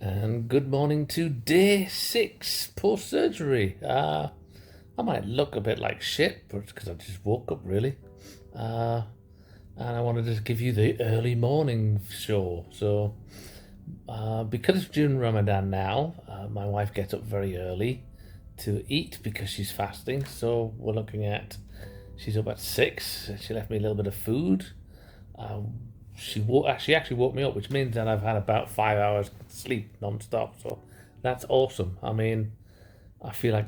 And good morning to day 6 post-surgery. I might look a bit like shit, but it's because I just woke up, really. And I wanted to give you the early morning show. So, because it's during Ramadan now, my wife gets up very early to eat because she's fasting. So we're looking at, she's up at 6. She left me a little bit of food. She actually woke me up, which means that I've had about 5 hours sleep non-stop. So that's awesome. I mean, I feel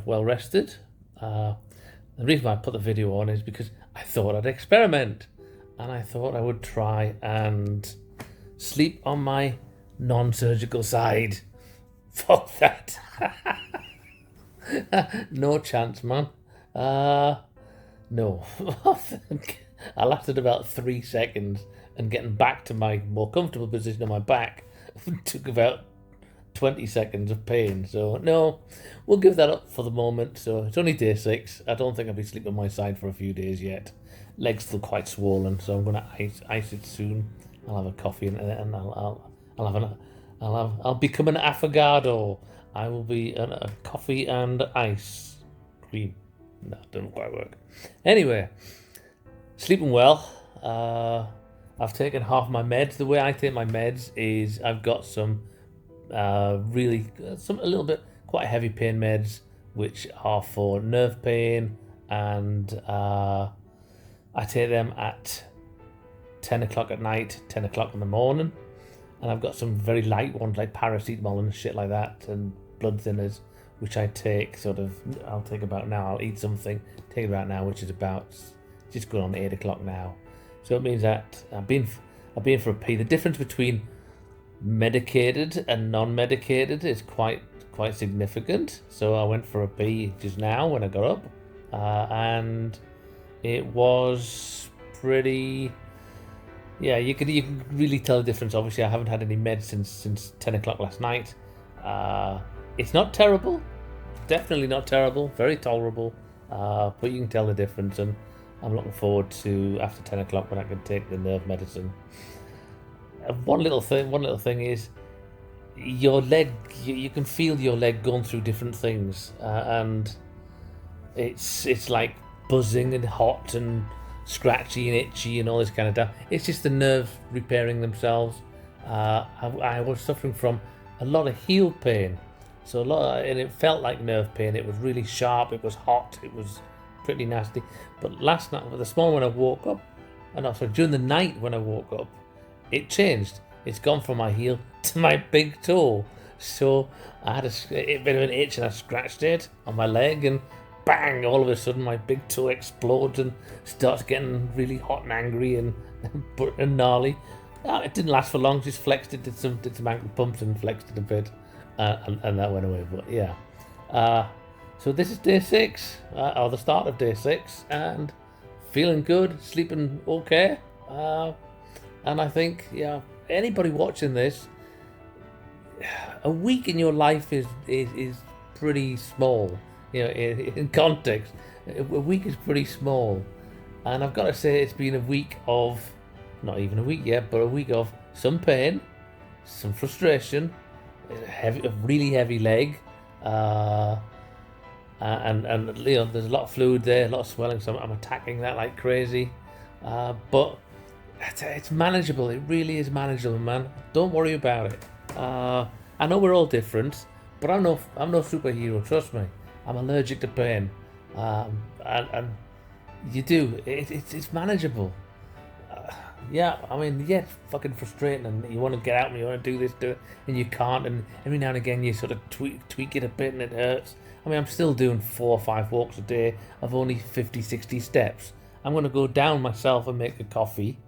well rested. The reason why I put the video on is because I thought I'd experiment, and I thought I would try and sleep on my non-surgical side. Fuck that. No chance, man. No. I lasted about 3 seconds, and getting back to my more comfortable position on my back took about 20 seconds of pain. So, no, we'll give that up for the moment. So, it's only day 6. I don't think I'll be sleeping on my side for a few days yet. Legs still quite swollen, so I'm going to ice it soon. I'll have a coffee and I'll become an affogato. I will be a coffee and ice cream. No, doesn't quite work. Anyway, sleeping well. I've taken half my meds. The way I take my meds is I've got some a little bit quite heavy pain meds, which are for nerve pain, and I take them at 10 o'clock at night, 10 o'clock in the morning. And I've got some very light ones like paracetamol and shit like that, and blood thinners, which I take I'll take about now. I'll eat something, take it about now, which is about just going on 8 o'clock now. So it means that I've been for a pee. The difference between medicated and non-medicated is quite significant. So I went for a pee just now when I got up, and it was pretty. Yeah, you can really tell the difference. Obviously, I haven't had any meds since 10 o'clock last night. It's not terrible, definitely not terrible, very tolerable, but you can tell the difference, and I'm looking forward to after 10 o'clock when I can take the nerve medicine. One little thing is your leg. You can feel your leg going through different things, and it's like buzzing and hot and scratchy and itchy and all this kind of stuff. It's just the nerves repairing themselves. I was suffering from a lot of heel pain, so and it felt like nerve pain. It was really sharp. It was hot. It was pretty nasty. But last night, this morning when I woke up, and also during the night when I woke up, it changed. It's gone from my heel to my big toe. So I had a bit of an itch, and I scratched it on my leg, and bang! All of a sudden, my big toe explodes and starts getting really hot and angry and gnarly. It didn't last for long. Just flexed it, did some ankle pumps, and flexed it a bit, and that went away. But yeah, so this is day 6, or the start of day 6, and feeling good, sleeping okay, and I think anybody watching this, a week in your life is pretty small. In context, a week is pretty small, and I've got to say it's been a week of, not even a week yet, but a week of some pain, some frustration, a really heavy leg, and there's a lot of fluid there, a lot of swelling, so I'm attacking that like crazy, but it's manageable. It really is manageable, man. Don't worry about it. I know we're all different, but I'm no superhero. Trust me. I'm allergic to pain, and you do. It's manageable. It's fucking frustrating, and you want to get out and you want to do this, and you can't. And every now and again, you sort of tweak it a bit, and it hurts. I mean, I'm still doing 4 or 5 walks a day of only 50, 60 steps. I'm going to go down myself and make a coffee.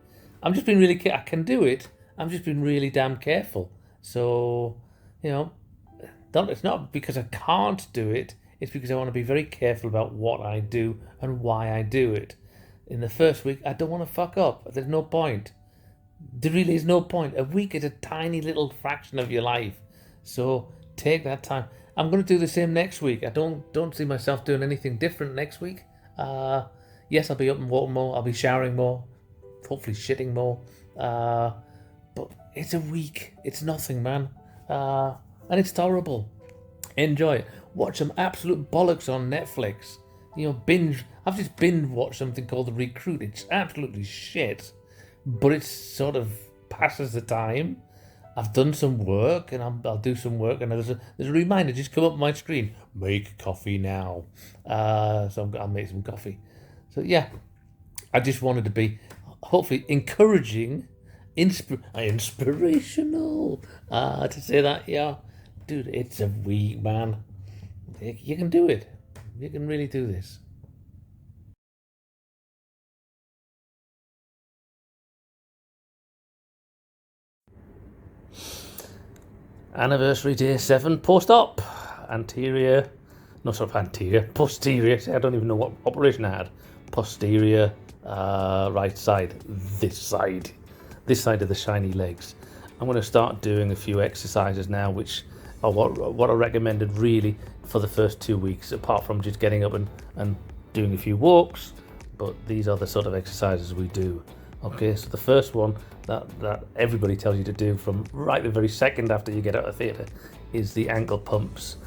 I'm just being really. I can do it. I'm just being really damn careful. So, it's not because I can't do it. It's because I want to be very careful about what I do and why I do it. In the first week, I don't want to fuck up. There's no point. There really is no point. A week is a tiny little fraction of your life. So take that time. I'm going to do the same next week. I don't see myself doing anything different next week. Yes, I'll be up and walking more. I'll be showering more. Hopefully shitting more. But it's a week. It's nothing, man. and it's tolerable. Enjoy it. Watch some absolute bollocks on Netflix. You know, binge. I've just binge watched something called The Recruit. It's absolutely shit, but it sort of passes the time. I've done some work, and I'll do some work, and there's a reminder just come up on my screen. Make coffee now. So I'll make some coffee. So yeah, I just wanted to be hopefully encouraging, inspirational. To say that, yeah, dude, it's a week, man. You can do it. You can really do this. Anniversary day 7 post-op. Anterior, no, sort of anterior, posterior. I don't even know what operation I had. Posterior, right side, this side of the shiny legs. I'm going to start doing a few exercises now, which are what I recommended really for the first 2 weeks, apart from just getting up and doing a few walks. But these are the sort of exercises we do. Okay, so the first one that everybody tells you to do from right the very second after you get out of theatre is the ankle pumps.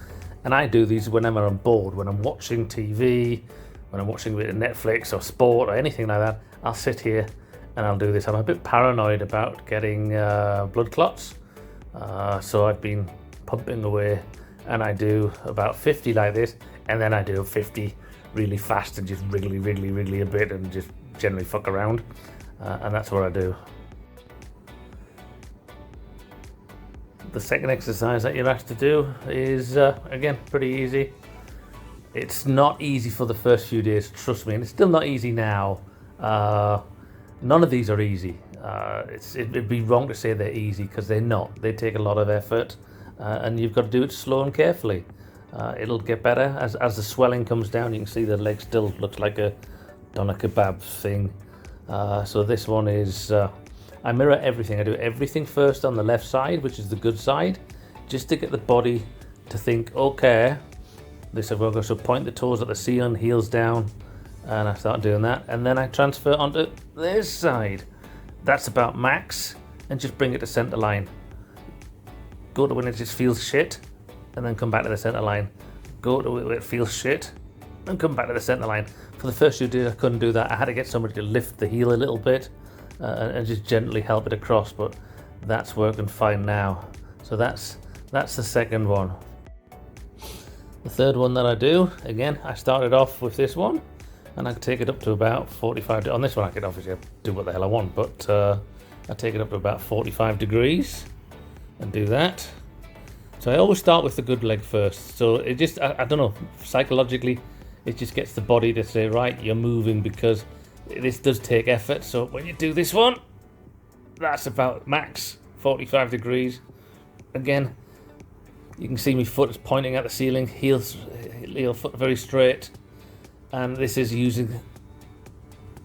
And I do these whenever I'm bored, when I'm watching TV, when I'm watching a bit of Netflix or sport or anything like that. I'll sit here and I'll do this. I'm a bit paranoid about getting blood clots, so I've been pumping away, and I do about 50 like this, and then I do 50 really fast and just wriggly a bit and just generally fuck around, and that's what I do. The second exercise that you're asked to do is, again, pretty easy. It's not easy for the first few days, trust me, and it's still not easy now. None of these are easy. It'd be wrong to say they're easy, because they're not. They take a lot of effort, and you've got to do it slow and carefully. It'll get better as the swelling comes down. You can see the leg still looks like a doner kebab thing. So this one is, I mirror everything. I do everything first on the left side, which is the good side, just to get the body to think, okay, this I've got to point the toes at the ceiling, heels down, and I start doing that, and then I transfer onto this side. That's about max, and just bring it to center line. Go to when it just feels shit, and then come back to the center line. Go to where it feels shit, and come back to the center line. For the first few days I couldn't do that. I had to get somebody to lift the heel a little bit, and just gently help it across, but that's working fine now. So that's the second one. The third one that I do, again, I started off with this one, and I take it up to about 45. On this one I can obviously do what the hell I want, but I take it up to about 45 degrees and do that. So I always start with the good leg first. So it just, I don't know, psychologically, it just gets the body to say, right, you're moving, because this does take effort. So when you do this one, that's about max 45 degrees. Again, you can see my foot is pointing at the ceiling, heel foot very straight. And this is using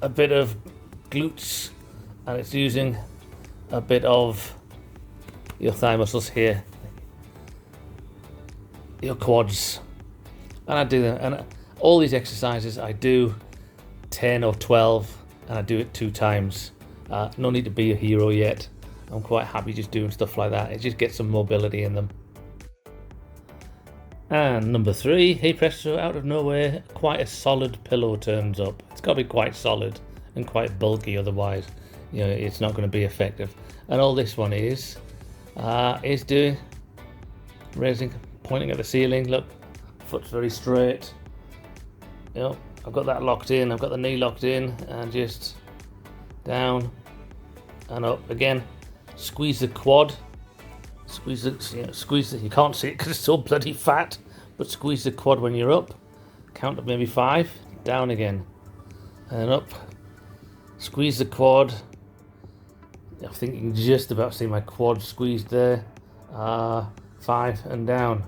a bit of glutes, and it's using a bit of your thigh muscles here, your quads. And I do that, and all these exercises I do 10 or 12, and I do it 2 times. No need to be a hero yet. I'm quite happy just doing stuff like that. It just gets some mobility in them. And number 3, hey presto, out of nowhere, quite a solid pillow turns up. It's got to be quite solid and quite bulky, otherwise, you know, it's not going to be effective. And all this one is doing raising, pointing at the ceiling. Look, foot's very straight. You know, I've got that locked in. I've got the knee locked in, and just down and up again. Squeeze the quad. Squeeze the, you can't see it because it's so bloody fat, but squeeze the quad when you're up. Count up maybe 5, down again, and up. Squeeze the quad. I think you can just about see my quad squeezed there. 5 and down,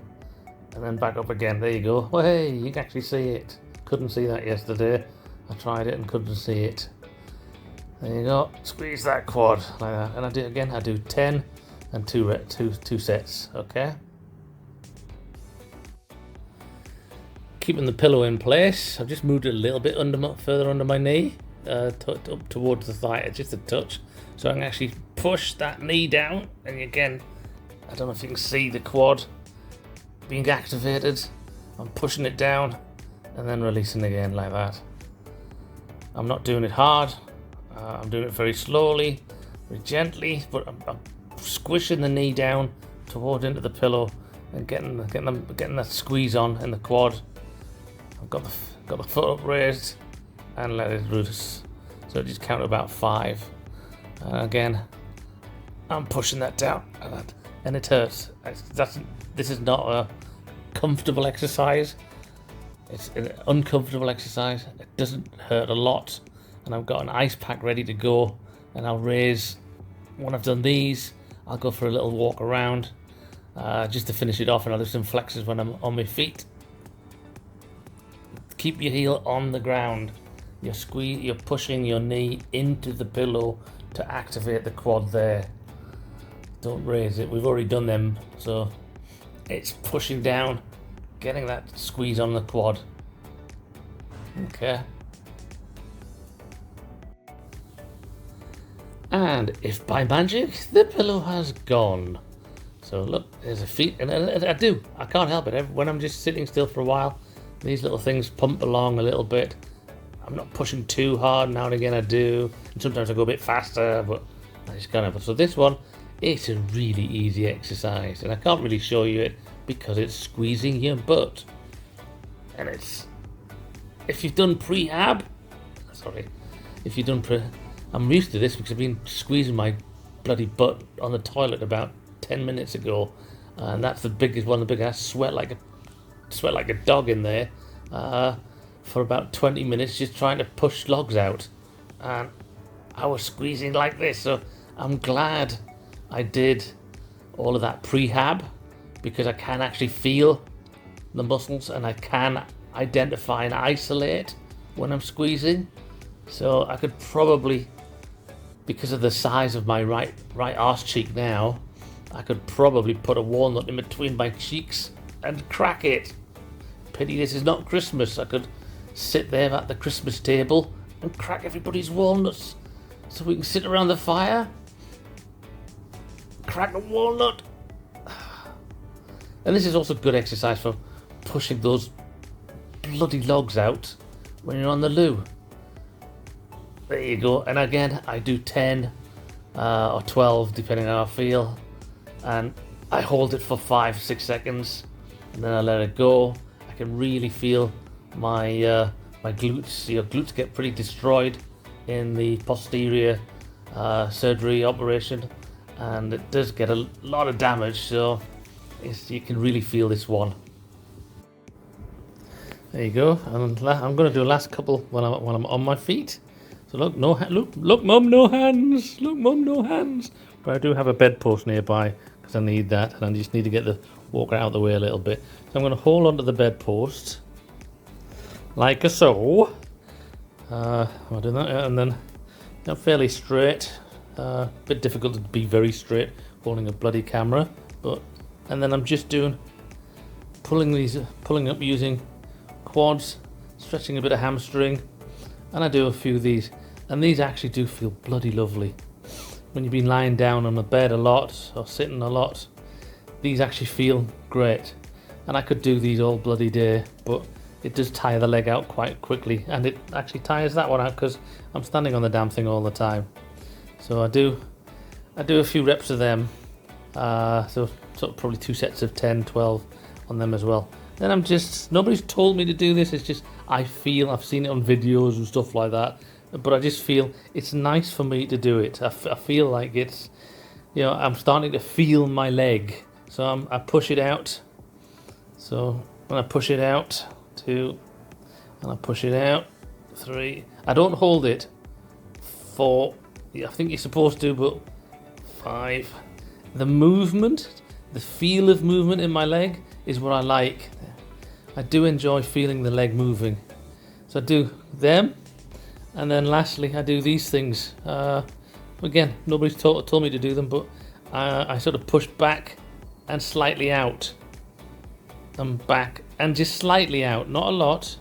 and then back up again. There you go. Well, hey, you can actually see it. Couldn't see that yesterday. I tried it and couldn't see it. There you go. Squeeze that quad like that, and I do it again. I do 10. And two sets, okay? Keeping the pillow in place, I've just moved it a little bit further under my knee, up towards the thigh, just a touch, so I can actually push that knee down, and again, I don't know if you can see the quad being activated. I'm pushing it down and then releasing again like that. I'm not doing it hard. I'm doing it very slowly, very gently, but I'm squishing the knee down toward into the pillow and getting that squeeze on in the quad. I've got the foot upraised and let it loose. So just count about 5. And again, I'm pushing that down like that, and it hurts. This is not a comfortable exercise. It's an uncomfortable exercise. It doesn't hurt a lot, and I've got an ice pack ready to go. And I'll raise when I've done these. I'll go for a little walk around just to finish it off, and I'll do some flexes when I'm on my feet. Keep your heel on the ground. You're pushing your knee into the pillow to activate the quad there. Don't raise it. We've already done them, so it's pushing down, getting that squeeze on the quad. Okay. And if by magic the pillow has gone. So look, there's a feet, and I can't help it. When I'm just sitting still for a while, these little things pump along a little bit. I'm not pushing too hard. Now and again I do, and sometimes I go a bit faster, but I just can't. So this one, it's a really easy exercise, and I can't really show you it because it's squeezing your butt. And it's, if you've done prehab, I'm used to this because I've been squeezing my bloody butt on the toilet about 10 minutes ago, and that's the biggest one. I sweat like a dog in there for about 20 minutes just trying to push logs out, and I was squeezing like this. So I'm glad I did all of that prehab, because I can actually feel the muscles and I can identify and isolate when I'm squeezing. So I could probably, because of the size of my right arse cheek now, I could probably put a walnut in between my cheeks and crack it. Pity this is not Christmas. I could sit there at the Christmas table and crack everybody's walnuts so we can sit around the fire, crack a walnut. And this is also good exercise for pushing those bloody logs out when you're on the loo. There you go. And again, I do 10 or 12 depending on how I feel, and I hold it for 5-6 seconds and then I let it go. I can really feel my my glutes. Your glutes get pretty destroyed in the posterior surgery operation, and it does get a lot of damage, so you can really feel this one. There you go. And I'm going to do a last couple when I'm on my feet. So look, look, Mum, no hands. Look, Mum, no hands. But I do have a bedpost nearby because I need that, and I just need to get the walker out of the way a little bit. So I'm going to hold onto the bedpost like so. I'll do that, and then fairly straight. Bit difficult to be very straight holding a bloody camera, and then I'm just pulling up using quads, stretching a bit of hamstring, and I do a few of these, and these actually do feel bloody lovely. When you've been lying down on the bed a lot or sitting a lot, these actually feel great. And I could do these all bloody day, but it does tire the leg out quite quickly, and it actually tires that one out because I'm standing on the damn thing all the time. So I do a few reps of them, so sort of probably 2 sets of 10, 12 on them as well. Then nobody's told me to do this, it's just I've seen it on videos and stuff like that, but I just feel it's nice for me to do it. I feel like it's, I'm starting to feel my leg, so I push it out. So when I push it out, 2, and I push it out, 3. I don't hold it, 4. I think you're supposed to, but 5. The movement, the feel of movement in my leg is what I like. I do enjoy feeling the leg moving. So I do them, and then lastly I do these things. Again, nobody's told me to do them, but I sort of push back and slightly out. And back and just slightly out, not a lot.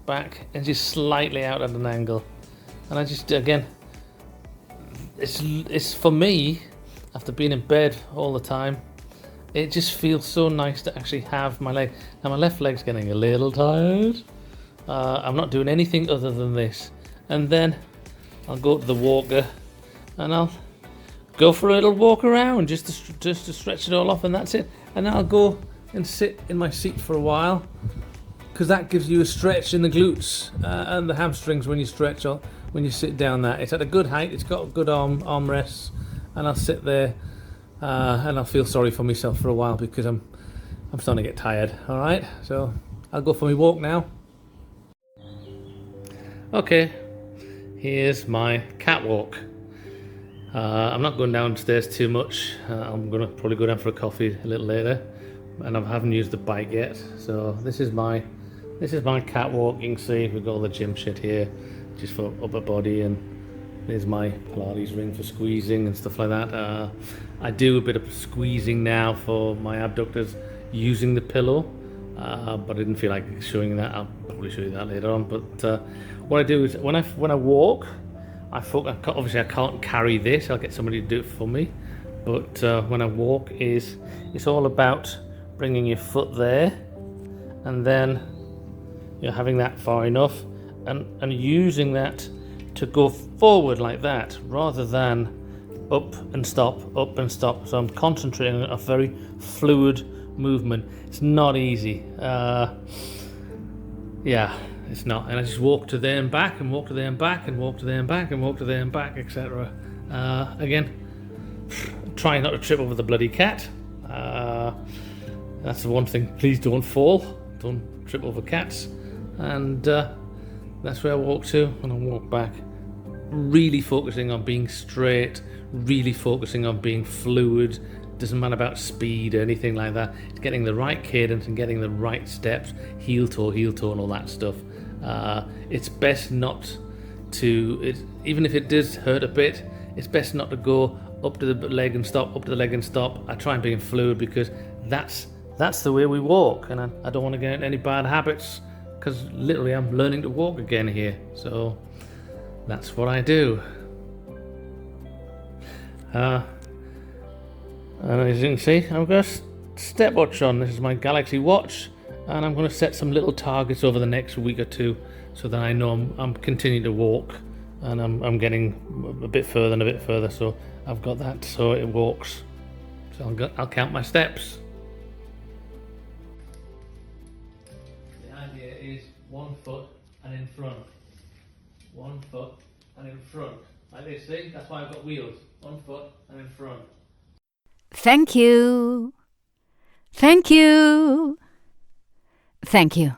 Back and just slightly out at an angle. And I just, again, it's for me, after being in bed all the time, it just feels so nice to actually have my leg. Now my left leg's getting a little tired. I'm not doing anything other than this. And then I'll go to the walker and I'll go for a little walk around just to stretch it all off, and that's it. And then I'll go and sit in my seat for a while, because that gives you a stretch in the glutes and the hamstrings when you stretch or when you sit down. That it's at a good height, it's got good arm rests, and I'll sit there and I'll feel sorry for myself for a while because I'm starting to get tired. All right, so I'll go for my walk now. Okay, here's my catwalk. I'm not going downstairs too much. I'm gonna probably go down for a coffee a little later, and I haven't used the bike yet. So this is my catwalk. You can see we've got all the gym shit here, just for upper body, and there's my Pilates ring for squeezing and stuff like that. I do a bit of squeezing now for my abductors using the pillow, but I didn't feel like showing that. I'll probably show you that later on. But what I do is when I walk, obviously I can't carry this. I'll get somebody to do it for me. But when I walk, it's all about bringing your foot there, and then you're having that far enough, and using that to go forward like that, rather than up and stop. So I'm concentrating on a very fluid movement. It's not easy. Yeah, it's not. And I just walk to there and back, and walk to there and back, and walk to there and back, and walk to there and back, etc. Again, try not to trip over the bloody cat. That's the one thing. Please don't fall. Don't trip over cats. And that's where I walk to, and I walk back. Really focusing on being straight, really focusing on being fluid. Doesn't matter about speed or anything like that. It's getting the right cadence and getting the right steps, heel toe, and all that stuff. It's best not to, even if it does hurt a bit, it's best not to go up to the leg and stop, up to the leg and stop. I try and be fluid, because that's the way we walk, and I don't want to get into any bad habits, because literally I'm learning to walk again here. So that's what I do. And as you can see, I've got a stopwatch on. This is my Galaxy watch, and I'm going to set some little targets over the next week or two, so that I know I'm continuing to walk, and I'm getting a bit further and a bit further. So I've got that, so it walks. So I'll count my steps. The idea is 1 foot and in front, 1 foot and in front, like this. See, that's why I've got wheels. 1 foot and in front. Thank you. Thank you. Thank you.